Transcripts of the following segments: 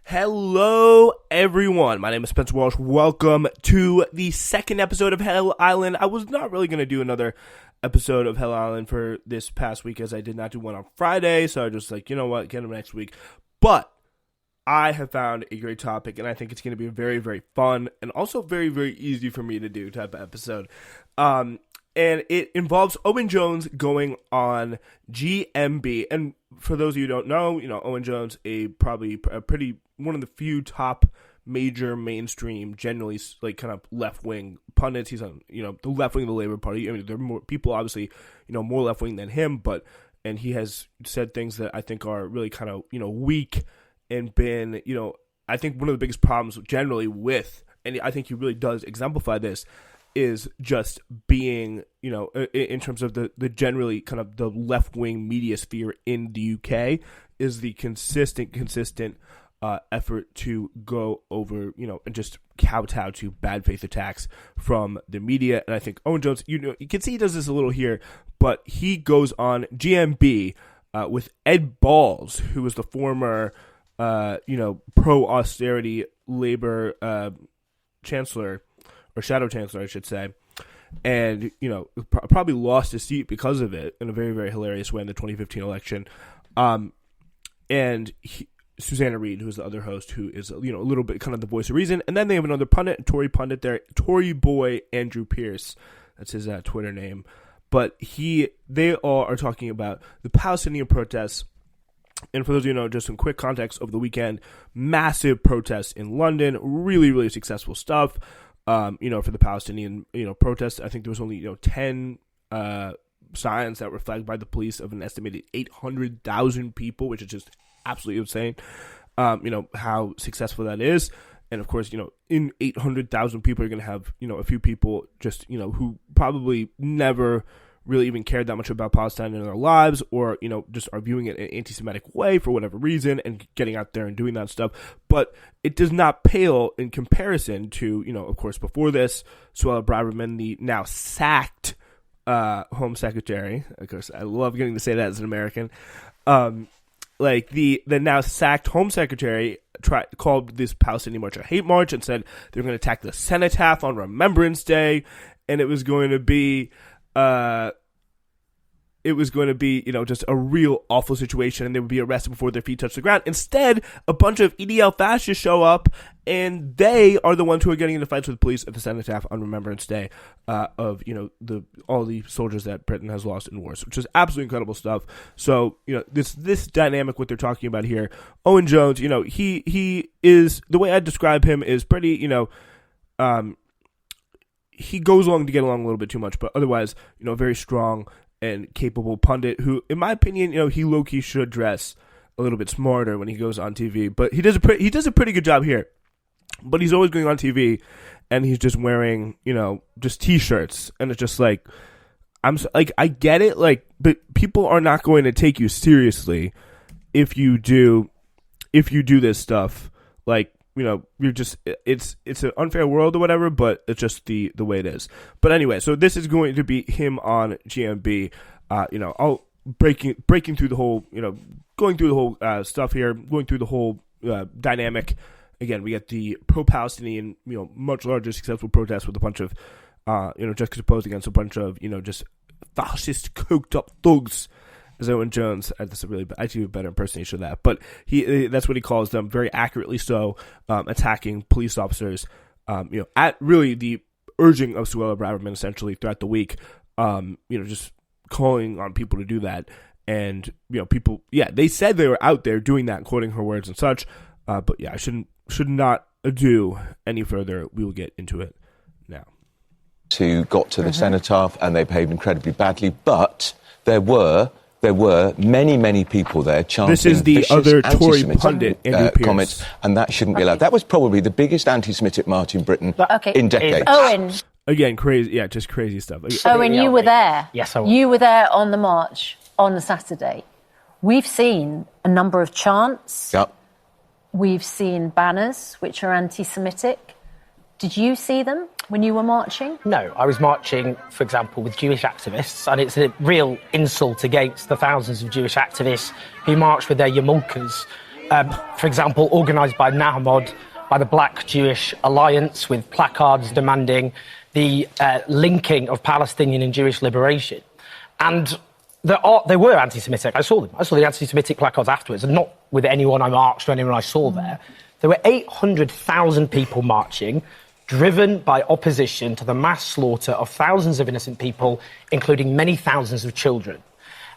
Hello, everyone. My name is Spencer Walsh. Welcome to the second episode of Hell Island. I was not really going to do another episode of Hell Island for this past week as I did not do one on Friday, so I was just like, you know what, get them next week. But I have found a great topic, and I think it's going to be a very, very fun and also very, very easy for me to do type of episode. And it involves Owen Jones going on GMB. And for those of you who don't know, Owen Jones, one of the few top major mainstream, generally like kind of left-wing pundits. He's on, the left wing of the Labour Party. I mean, there are more people, obviously, more left-wing than him, and he has said things that I think are really kind of, weak and been, I think one of the biggest problems generally with, and I think he really does exemplify this, is just being, in terms of the generally kind of the left-wing media sphere in the UK, is the consistent effort to go over, and just kowtow to bad faith attacks from the media. And I think Owen Jones, you can see he does this a little here, but he goes on GMB with Ed Balls, who was the former, pro-austerity Labour chancellor, or shadow chancellor, I should say, and, probably lost his seat because of it in a very, very hilarious way in the 2015 election. And Susanna Reid, who is the other host, who is, a little bit kind of the voice of reason. And then they have another Tory pundit there, Tory boy Andrew Pierce. That's his Twitter name. But they all are talking about the Palestinian protests. And for those of you who know, just some quick context over the weekend, massive protests in London, really, really successful stuff. For the Palestinian, protests. I think there was only, 10 signs that were flagged by the police of an estimated 800,000 people, which is just absolutely insane, how successful that is. And of course, in 800,000 people, you're going to have, a few people just, who probably never really even cared that much about Palestine in their lives, or, just are viewing it in an anti-Semitic way for whatever reason and getting out there and doing that stuff. But it does not pale in comparison to, of course, before this, Suella Braverman, the now sacked Home Secretary. Of course, I love getting to say that as an American. The now sacked Home Secretary called this Palestinian march a hate march and said they're going to attack the cenotaph on Remembrance Day, and it was going to be just a real awful situation, and they would be arrested before their feet touch the ground. Instead, a bunch of EDL fascists show up, and they are the ones who are getting into fights with police at the cenotaph on Remembrance Day of all the soldiers that Britain has lost in wars, which is absolutely incredible stuff. So this dynamic, what they're talking about here, Owen Jones, he is, the way I describe him is pretty, he goes along to get along a little bit too much, but otherwise, very strong and capable pundit who, in my opinion, he low-key should dress a little bit smarter when he goes on TV. But he does a pretty good job here. But he's always going on TV, and he's just wearing, just T-shirts, and it's just like, I get it, but people are not going to take you seriously if you do this stuff, you're just, it's an unfair world or whatever, but it's just the way it is. But anyway, so this is going to be him on GMB, I'll breaking through the whole, going through the whole stuff here, going through the whole dynamic. Again, we get the pro-Palestinian, much larger successful protest with a bunch of, just opposed against a bunch of, just fascist, coked up thugs, as Owen Jones, that's actually a better impersonation of that, but that's what he calls them, very accurately so, attacking police officers, at really the urging of Suella Braverman, essentially, throughout the week, just calling on people to do that, and, people, they said they were out there doing that, quoting her words and such, but I should not ado any further. We will get into it now. Who got to the cenotaph, and they behaved incredibly badly, but there were many people there chanting. This is the other Tory pundit, Andrew Pierce. Comments, and that shouldn't be allowed. That was probably the biggest anti-Semitic march in Britain in decades. Owen. Again, crazy, just crazy stuff. Owen, you were there. Yes, I was. You were there on the march on the Saturday. We've seen a number of chants. Yep. We've seen banners which are anti-Semitic. Did you see them when you were marching? No, I was marching, for example, with Jewish activists, and it's a real insult against the thousands of Jewish activists who march with their yarmulkes for example, organised by Nahmod, by the Black Jewish Alliance, with placards demanding the linking of Palestinian and Jewish liberation. And they were anti-Semitic. I saw them. I saw the anti-Semitic placards afterwards, and not with anyone I marched or anyone I saw there. There were 800,000 people marching, driven by opposition to the mass slaughter of thousands of innocent people, including many thousands of children.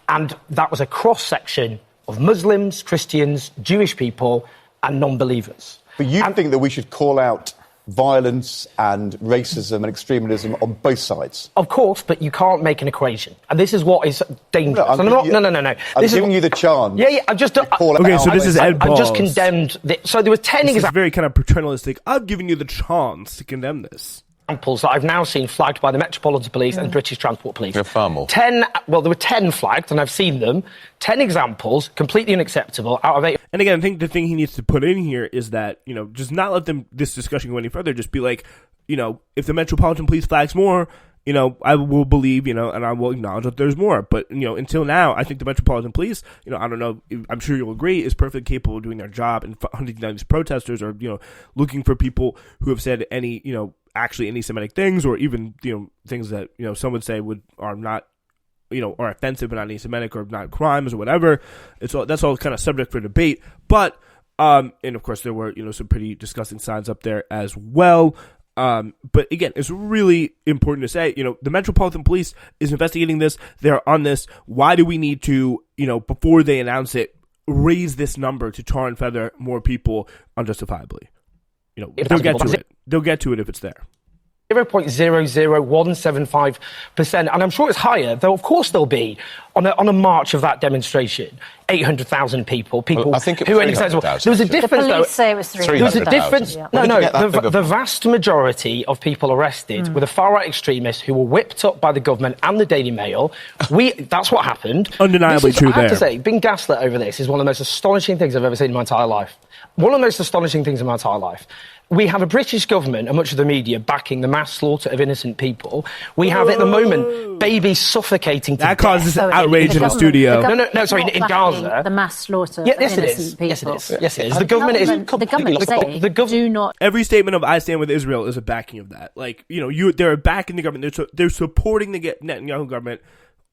And that was a cross-section of Muslims, Christians, Jewish people, and non-believers. But you think that we should call out violence and racism and extremism on both sides? Of course, but you can't make an equation. And this is what is dangerous. No. I'm giving you the chance. Yeah, I've just... Okay, so this is Ed Balls. I've just condemned... So there were 10 examples. This is very kind of paternalistic. I've given you the chance to condemn this. Examples that I've now seen flagged by the Metropolitan Police and British Transport Police. There are far more. There were 10 flagged, and I've seen them. 10 examples, completely unacceptable, out of 8. And again, I think the thing he needs to put in here is that, just not let this discussion go any further. Just be like, if the Metropolitan Police flags more, I will believe, and I will acknowledge that there's more. But, until now, I think the Metropolitan Police, I don't know, I'm sure you'll agree, is perfectly capable of doing their job and hunting down these protesters or, looking for people who have said any, actually anti-Semitic things, or even things that some would say are not are offensive but not anti-Semitic or not crimes or whatever. That's all kind of subject for debate. But and of course there were some pretty disgusting signs up there as well. But again, it's really important to say the Metropolitan Police is investigating this. They're on this. Why do we need to before they announce it raise this number to tar and feather more people unjustifiably? They'll get to it. They'll get to it if it's there. 0.00175%, and I'm sure it's higher, though of course there'll be, on a march of that demonstration, 800,000 people well, I think it who was are inaccessible. There was a difference, the police say it was 300,000. There was a difference. Yeah. The vast majority of people arrested were the far-right extremists who were whipped up by the government and the Daily Mail. That's what happened. Undeniably true there. I have to say, being gaslit over this is one of the most astonishing things I've ever seen in my entire life. One of the most astonishing things in my entire life. We have a British government and much of the media backing the mass slaughter of innocent people. We have at the moment babies suffocating to death. That causes outrage in the studio. No, sorry, in Gaza. The mass slaughter of innocent people. Yes, it is. The government is... The government say do not... Every statement of I stand with Israel is a backing of that. Like, they're backing the government. They're supporting the Netanyahu government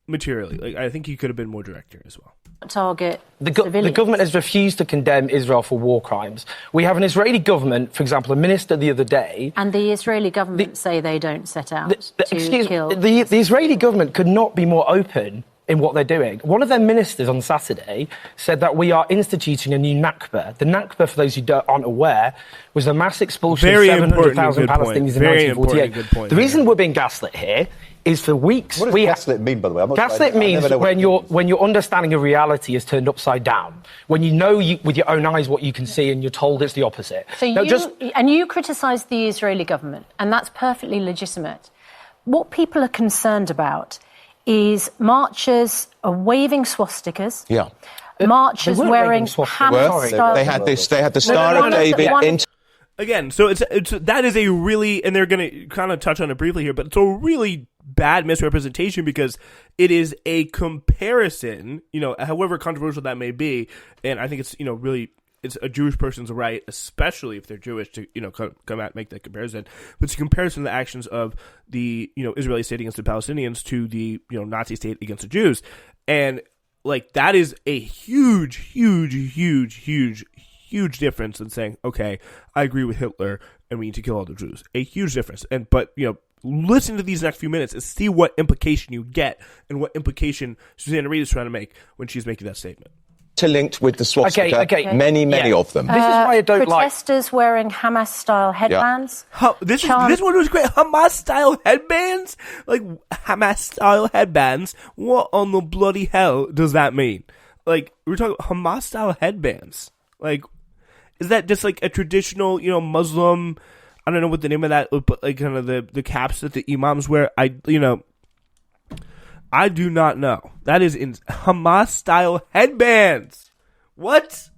materially. Like, I think he could have been more direct here as well. Target the government has refused to condemn Israel for war crimes. We have an Israeli government, for example, a minister the other day... And the Israeli government say they don't set out to kill... The Israeli government could not be more open in what they're doing. One of their ministers on Saturday said that we are instituting a new Nakba. The Nakba, for those who aren't aware, was the mass expulsion of 700,000 Palestinians in 1948. The reason we're being gaslit here is for weeks... What does gaslit mean, by the way? Gaslit means when your understanding of reality is turned upside down. When you know with your own eyes what you can see and you're told it's the opposite. So you criticise the Israeli government, and that's perfectly legitimate. What people are concerned about is marchers are waving swastikas. Yeah. Marchers wearing Hamas-style... They had the Star of David... Again, so that is a really, and they're going to kind of touch on it briefly here, but it's a really bad misrepresentation because it is a comparison, however controversial that may be, and I think it's, really, it's a Jewish person's right, especially if they're Jewish, to, come out and make that comparison. But it's a comparison of the actions of the, Israeli state against the Palestinians to the, Nazi state against the Jews. And, that is a huge difference in saying, okay, I agree with Hitler and we need to kill all the Jews. A huge difference. But listen to these next few minutes and see what implication you get and what implication Susanna Reid is trying to make when she's making that statement. Linked with the swastika, many of them. This is why I don't protesters wearing Hamas-style headbands. Yeah. This one was great. Hamas-style headbands? Like, Hamas-style headbands? What on the bloody hell does that mean? Like, we're talking Hamas-style headbands. Like, is that just like a traditional, Muslim, I don't know what the name of that, but like kind of the caps that the imams wear? I do not know. That is in Hamas-style headbands. What?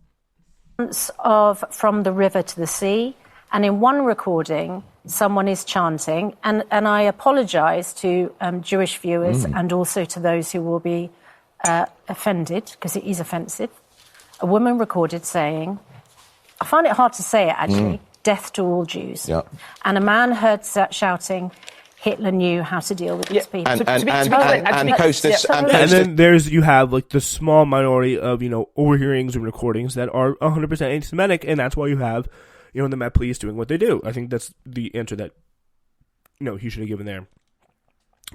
Of From the River to the Sea, and in one recording, someone is chanting, and I apologise to Jewish viewers and also to those who will be offended, because it is offensive. a woman recorded saying, I find it hard to say it actually, death to all Jews. Yeah. And a man heard shouting, Hitler knew how to deal with these people. And then you have like the small minority of, overhearings and recordings that are 100% anti-Semitic, and that's why you have, the Met Police doing what they do. I think that's the answer that, he should have given there,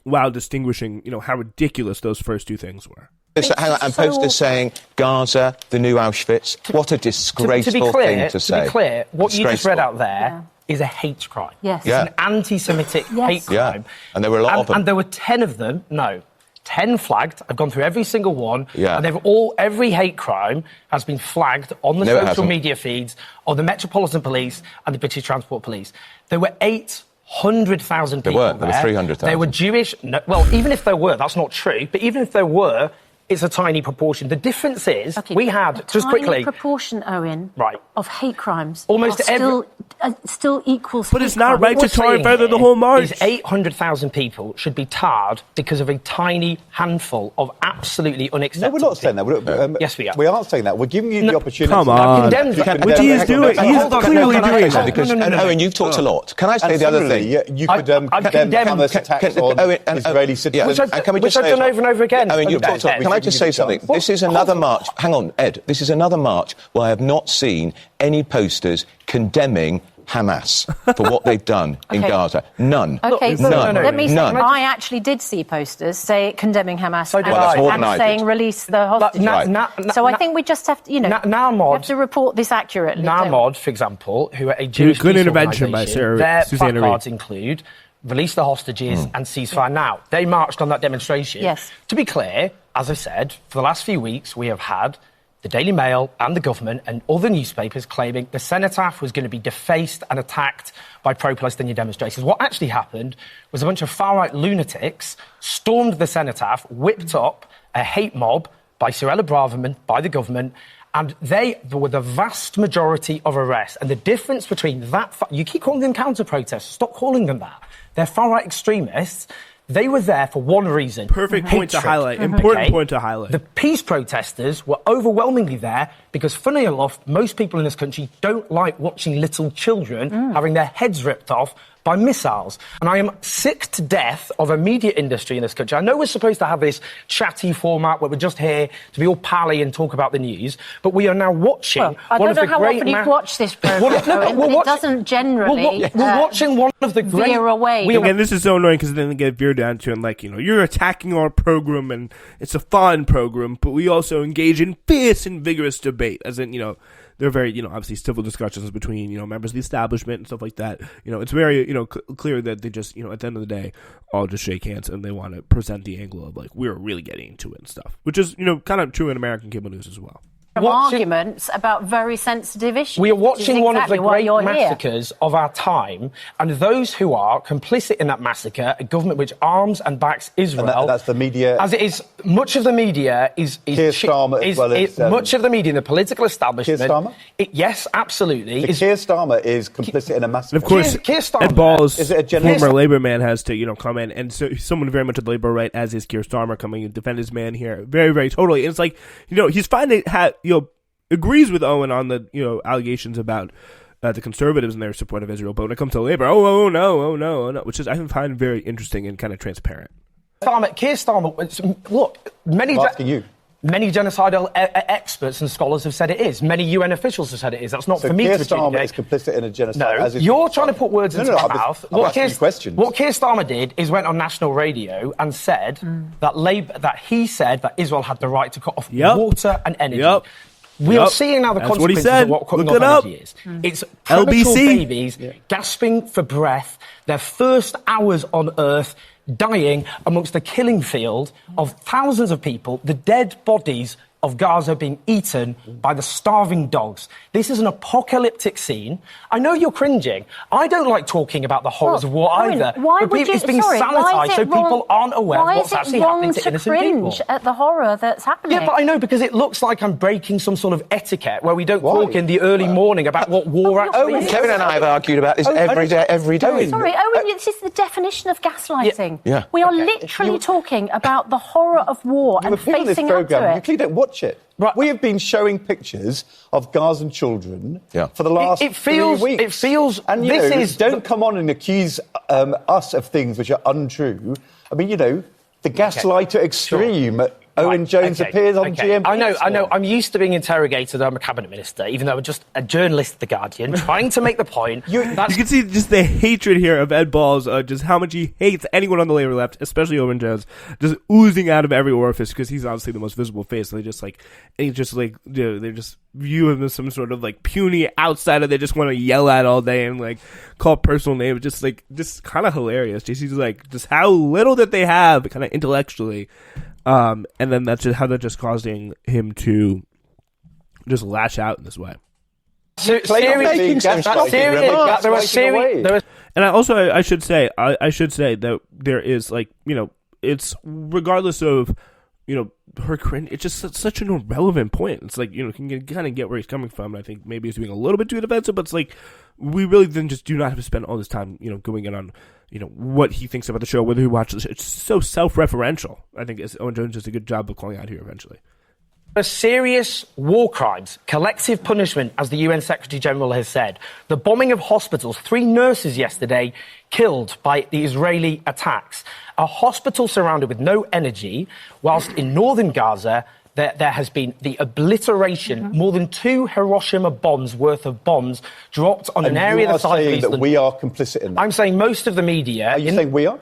while distinguishing, how ridiculous those first two things were. Hang on, and posters saying Gaza, the new Auschwitz. What a disgraceful thing to say. To be clear, what you just read out there is a hate crime. Yes. Yeah. It's an anti-Semitic hate crime. And there were a lot of them. And there were 10 of them. No. 10 flagged. I've gone through every single one. Yeah. And every hate crime has been flagged on the social media feeds of the Metropolitan Police and the British Transport Police. There were 800,000 people there. There were 300,000. They were Jewish. No, well, even if there were, that's not true. But even if there were, it's a tiny proportion. The difference is we had, just quickly... A tiny proportion, Owen, of hate crimes almost still equals But it's not right to tar and feather the whole march. These 800,000 people should be tarred because of a tiny handful of absolutely unacceptable... No, we're not saying that. Yes, we are. We aren't saying that. We're giving you the opportunity... Come on. What he is doing, he's clearly doing that. Because, Owen, you've talked a lot. Can I say the other thing? You could condemn Hamas attacks on Israeli citizens. Which I've done over and over again. Owen, you've talked a lot. Can I just say something? This is another march. Hang on, Ed. This is another march where I have not seen any posters condemning Hamas for what they've done in Gaza. None. Okay, none. Let me say, none. I actually did see posters condemning Hamas and saying release the hostages. So I think we just have to, we have to report this accurately. NAMOD, for example, who are a Jewish good intervention by Sarah. Their placards include release the hostages and ceasefire now. They marched on that demonstration. Yes. To be clear, as I said, for the last few weeks, we have had the Daily Mail and the government and other newspapers claiming the cenotaph was going to be defaced and attacked by pro-Palestinian demonstrators. What actually happened was a bunch of far-right lunatics stormed the cenotaph, whipped up a hate mob by Cyrilla Braverman, by the government, and there were the vast majority of arrests. And the difference between that... You keep calling them counter-protesters. Stop calling them that. They're far-right extremists. They were there for one reason. Perfect point to highlight. Important point to highlight. The peace protesters were overwhelmingly there because, funnily enough, most people in this country don't like watching little children having their heads ripped off by missiles. And I am sick to death of a media industry in this country. I know we're supposed to have this chatty format where we're just here to be all pally and talk about the news, but we are now watching I don't know how often you've watched this programme. It doesn't generally we're watching one of the great... veer away. Again, this is so annoying because then they get veered down to, and you're attacking our program and it's a fun program, but we also engage in fierce and vigorous debate, as in, they're very, obviously civil discussions between, members of the establishment and stuff like that. It's very, clear that they just, at the end of the day, all just shake hands and they want to present the angle of, we're really getting into it and stuff, which is, kind of true in American cable news as well. Arguments about very sensitive issues. We are watching one of the great massacres of our time, and those who are complicit in that massacre, a government which arms and backs Israel. And that's the media. As it is, much of the media is Keir Starmer as well as... much of the media in the political establishment... Keir Starmer? Yes, absolutely. So Keir Starmer is complicit in a massacre. And of course, Keir Starmer, Ed Balls, former Labour man, has to, come in, and so someone very much of the Labour right, as is Keir Starmer, coming and defend his man here. Very, very totally. And it's he's finding agrees with Owen on the allegations about the Conservatives and their support of Israel, but when it comes to Labour, oh no, which is I find very interesting and kind of transparent. Keir Starmer, look, many genocidal experts and scholars have said it is. Many UN officials have said it is. That's not for me to adjudicate. Keir Starmer is complicit in a genocide. No, you're trying to put words into my mouth. What Keir Starmer did is went on national radio and said that he said that Israel had the right to cut off water and energy. We are seeing now the consequences of what cutting off energy is. It's premature babies gasping for breath, their first hours on Earth, dying amongst the killing field of thousands of people, the dead bodies of Gaza being eaten by the starving dogs. This is an apocalyptic scene. I know you're cringing. I don't like talking about the horrors of war either. It's being sanitised so people aren't aware of what's actually happening to innocent people. Why is it wrong to cringe at the horror that's happening? Yeah, but I know, because it looks like I'm breaking some sort of etiquette where we don't talk in the early morning about what war actually is. Kevin and I have argued about this every day. Sorry, Owen, this is the definition of gaslighting. Yeah. We are literally talking about the horror of war and facing up to it. You clearly don't watch watch it. Right. We have been showing pictures of Gazan children for the last 3 weeks. It feels... And, don't come on and accuse us of things which are untrue. I mean, the gaslighter extreme... Sure. Owen Jones appears on GMB. I know. I'm used to being interrogated. I'm a cabinet minister, even though I'm just a journalist at The Guardian, trying to make the point. You can see just the hatred here of Ed Balls, just how much he hates anyone on the Labour left, especially Owen Jones, just oozing out of every orifice because he's obviously the most visible face. So they just they just view him as some sort of puny outsider they just want to yell at all day and call personal names. Just kind of hilarious. Just just how little that they have kind of intellectually. And then that's just how they're just causing him to just lash out in this way. And I should say that there is it's regardless of her cringe. It's just such an irrelevant point. It's can kind of get where he's coming from. I think maybe he's being a little bit too defensive, but it's we really then just do not have to spend all this time going in on what he thinks about the show, whether he watches. It's so self-referential. I think Owen Jones does a good job of calling out here eventually. Serious war crimes, collective punishment, as the UN Secretary-General has said. The bombing of hospitals, 3 nurses yesterday killed by the Israeli attacks. A hospital surrounded with no energy, whilst in northern Gaza, there has been the obliteration, more than 2 Hiroshima bombs worth of bombs dropped on an area the size of Eastern. That we are complicit in that. I'm saying most of the media... Are you saying we are?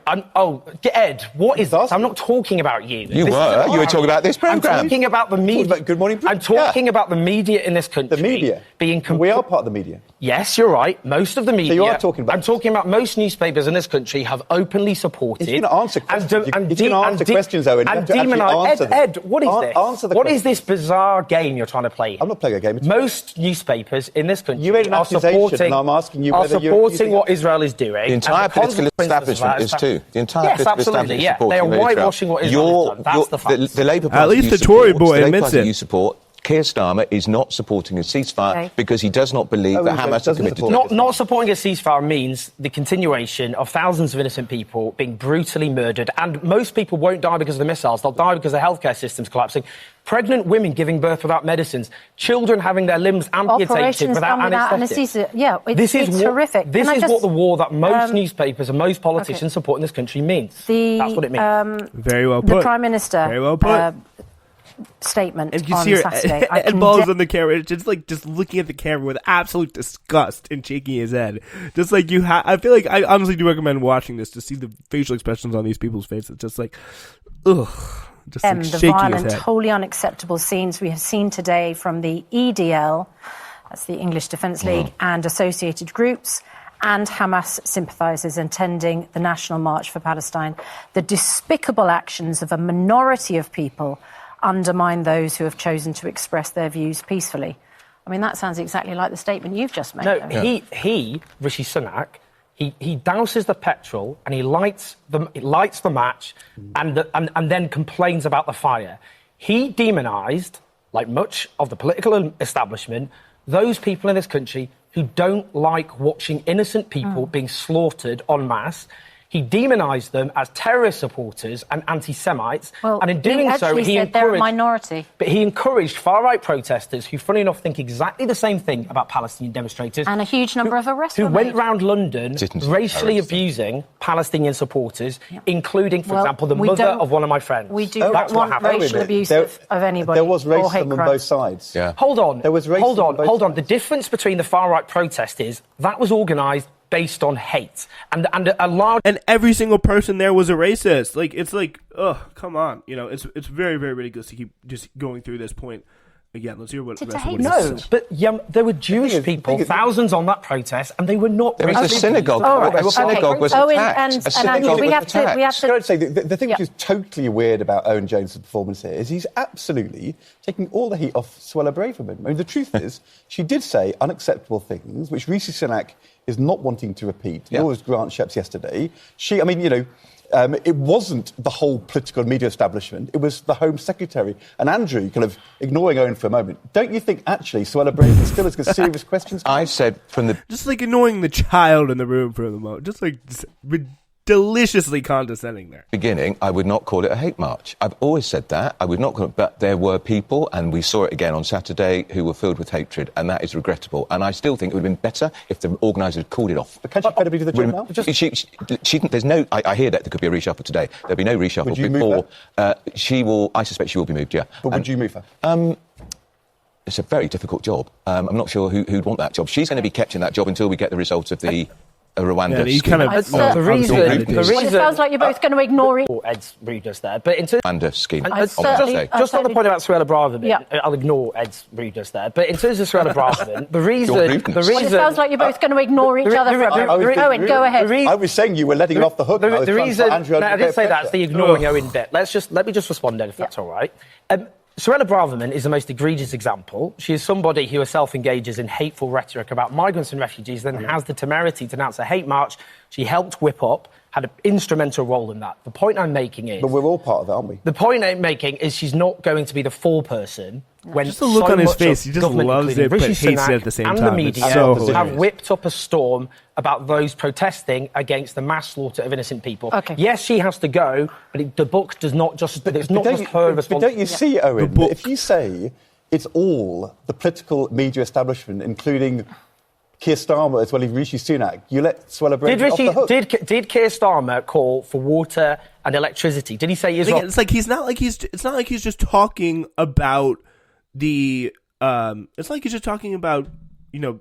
Ed, what is this? I'm not talking about you. You were talking about this programme. I'm talking about the media. About Good Morning Britain. I'm talking about the media in this country. The media? We are part of the media. Yes, you're right. Most of the media... So you are talking about... I'm talking about most newspapers in this country have openly supported... If you're going to answer questions, Owen, you have to actually answer them. Ed, what is this? What is this bizarre game you're trying to play here? I'm not playing a game. Most newspapers in this country you made an accusation, and I'm asking you whether you're supporting what Israel is doing. The entire political establishment is too. The entire political establishment is supporting They are whitewashing what Israel has done. That's the fact. The Labour Party at least the Tory boy admits it. You support. Keir Starmer is not supporting a ceasefire because he does not believe that Hamas are committed to it. Not supporting a ceasefire means the continuation of thousands of innocent people being brutally murdered, and most people won't die because of the missiles. They'll die because the healthcare system's collapsing. Pregnant women giving birth without medicines, children having their limbs amputated without anaesthesia. Yeah, it's horrific. This is what the war that most newspapers and most politicians support in this country means. That's what it means. Very well put. The Prime Minister. Very well put. Statement and you on see her, Saturday. And Balls on the camera, just looking at the camera with absolute disgust and shaking his head. Just I feel like I honestly do recommend watching this to see the facial expressions on these people's faces. Just ugh. Just the shaking violent, his head. wholly unacceptable scenes we have seen today from the EDL, that's the English Defence League, and associated groups, and Hamas sympathisers attending the National March for Palestine. The despicable actions of a minority of people undermine those who have chosen to express their views peacefully. I mean, that sounds exactly like the statement you've just made. No, he Rishi Sunak, he douses the petrol and he lights the match and then complains about the fire. He demonised, like much of the political establishment, those people in this country who don't like watching innocent people being slaughtered en masse. He demonised them as terrorist supporters and anti-Semites, and in doing so, he encouraged they're a minority. But he encouraged far-right protesters who, funny enough, think exactly the same thing about Palestinian demonstrators, and a huge number of arrests who went round London racially abusing Palestinian supporters, including, for example, the mother of one of my friends. We do not want racial abuse of anybody. There was racism on both sides. Yeah. Hold on. There was racism on both sides. The difference between the far-right protest is that was organised based on hate, and a large... And every single person there was a racist. Come on. It's very, very ridiculous to keep just going through this point again. Let's hear what the rest of what he says. But there were Jewish people, thousands on that protest, and they were not... There was a synagogue. A synagogue was attacked. A synagogue was attacked. We have to say, the thing which is totally weird about Owen Jones' performance here is he's absolutely taking all the heat off Suella Braverman. I mean, the truth is, she did say unacceptable things, which Rishi Sunak is not wanting to repeat. Nor was Grant Shapps yesterday. It wasn't the whole political media establishment. It was the Home Secretary. And Andrew, kind of ignoring Owen for a moment, don't you think, actually, Suella Braverman still has got serious questions? I said from the... Just ignoring the child in the room for the moment. Just ridiculous deliciously condescending there. Beginning, I would not call it a hate march. I've always said that. I would not call it, but there were people, and we saw it again on Saturday, who were filled with hatred, and that is regrettable. And I still think it would have been better if the organisers had called it off. But can she credibly do the job now? There's no. I hear that there could be a reshuffle today. There'll be no reshuffle would you before. Move She will. I suspect she will be moved. Yeah. But would you move her? It's a very difficult job. I'm not sure who'd want that job. She's going to be kept in that job until we get the results of the Rwanda. It sounds like you're both going to ignore it. Ed's rudeness there, but in terms Rwanda scheme. just on the point about Suella Braverman, I'll ignore Ed's rudeness there. But in terms of Suella Braverman, the reason it sounds like you're both going to ignore each other. Owen, go ahead. I was saying you were letting it off the hook. The reason I didn't say that. It's the ignoring Owen bit. Let me just respond then, if that's all right. Suella Braverman is the most egregious example. She is somebody who herself engages in hateful rhetoric about migrants and refugees, then has the temerity to announce a hate march she helped whip up, had an instrumental role in that. The point I'm making is... But we're all part of that, aren't we? The point I'm making is she's not going to be the full person when just the look on his face, he just loves it, but hates it at the same time. And the media have whipped up a storm about those protesting against the mass slaughter of innocent people. Okay. Yes, she has to go, but the book does not just... It's not just her responsibility. But don't you see, Owen, if you say it's all the political media establishment, including Keir Starmer as well as Rishi Sunak, you let Suella Braverman off the hook. Did Keir Starmer call for water and electricity? Did he say Israel... It's like it's not like he's just talking about the... it's like he's just talking about,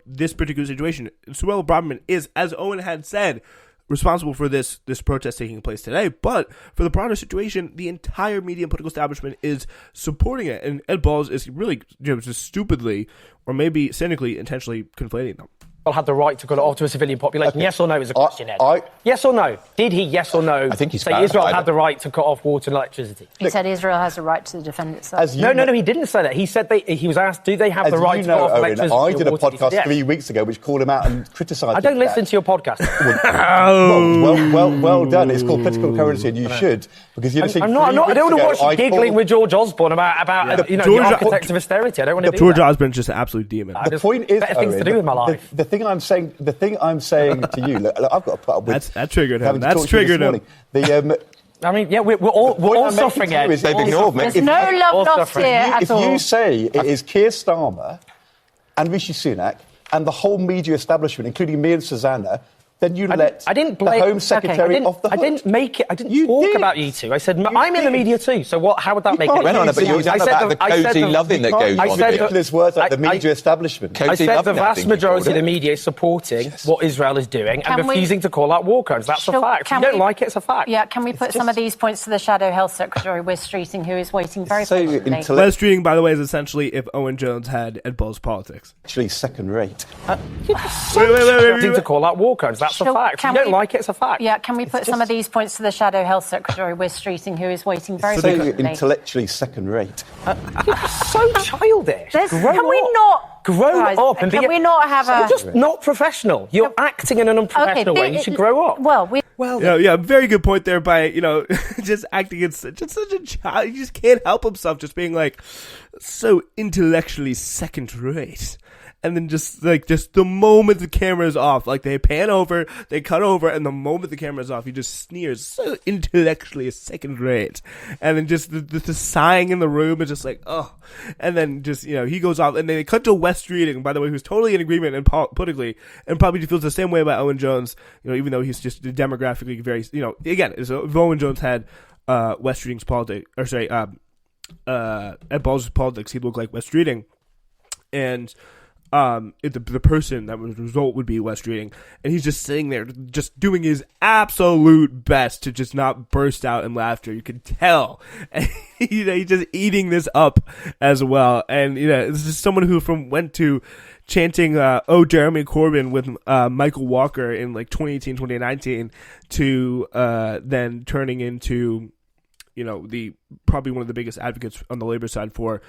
this particular situation. Suella Braverman is, as Owen had said, responsible for this protest taking place today. But for the broader situation, the entire media and political establishment is supporting it. And Ed Balls is really just stupidly, or maybe cynically, intentionally conflating them. Had the right to cut it off to a civilian population? Okay. Yes or no is a question, Ed. Yes or no? Did he, yes or no, I think he's say Israel had the right to cut off water and electricity? He said Israel has the right to defend itself. No, he didn't say that. He said he was asked, do they have the right to cut off electricity? I did a podcast 3 weeks ago which called him out and criticised him. I don't listen to your podcast. well done. It's called Political Currency, and you should, because I don't want to watch you giggling with George Osborne about the architect of austerity. I don't want to do that. George Osborne's just an absolute demon. The point is, better things to do with my life. The thing I'm saying to you, look, I've got to put up with... That triggered him. That's triggered him. I mean, we're all suffering, Ed. There's no love lost here at all. If you say it is Keir Starmer and Rishi Sunak and the whole media establishment, including me and Susanna, then you let the Home Secretary off the hook. I didn't talk about you two. I said, I'm in the media too, so what? How would that make it? But you were talking about the cosy loving that goes on. I said ridiculous words like the media establishment. I said the vast majority of the media is supporting what Israel is doing and refusing to call out war crimes. That's a fact. If you don't like it, it's a fact. Yeah, can we put some of these points to the Shadow Health Secretary, Wes Streeting, who is waiting very patiently? Wes Streeting, by the way, is essentially if Owen Jones had Ed Balls politics. Actually, second rate. Refusing to call out war crimes. That's a fact. If you don't like it, it's a fact. Yeah, can we put some of these points to the Shadow Health Secretary, Wes Streeting, who is waiting very patiently? Intellectually second rate. You're so childish. We not grow up and can we not have just not professional? You're acting in an unprofessional way. You should grow up. Well, very good point there by just acting in such a child. He just can't help himself, just being like so intellectually second rate. And then just the moment the camera is off, like they pan over, they cut over, and the moment the camera is off, he just sneers so intellectually second rate. And then just the sighing in the room is just like, oh. And then just, he goes off, and then they cut to Wes Streeting, by the way, who's totally in agreement and politically, and probably feels the same way about Owen Jones, even though he's just demographically very, again, if Owen Jones had Wes Streeting's politics, or sorry, Ed Balls' politics, he'd look like Wes Streeting. And the person that would result would be Wes Streeting, and he's just sitting there, just doing his absolute best to just not burst out in laughter. You can tell, and he's just eating this up as well. And this is someone who went to chanting "Oh Jeremy Corbyn" with Michael Walker in 2018, 2019 to then turning into the probably one of the biggest advocates on the Labour side for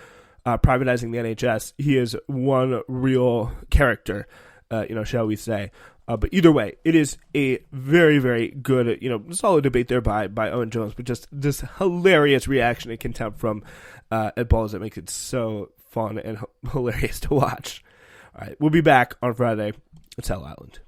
privatizing the NHS. He is one real character, shall we say. But either way, it is a very, very good, solid debate there by Owen Jones, but just this hilarious reaction and contempt from Ed Balls that makes it so fun and hilarious to watch. All right, we'll be back on Friday. It's Hell Island.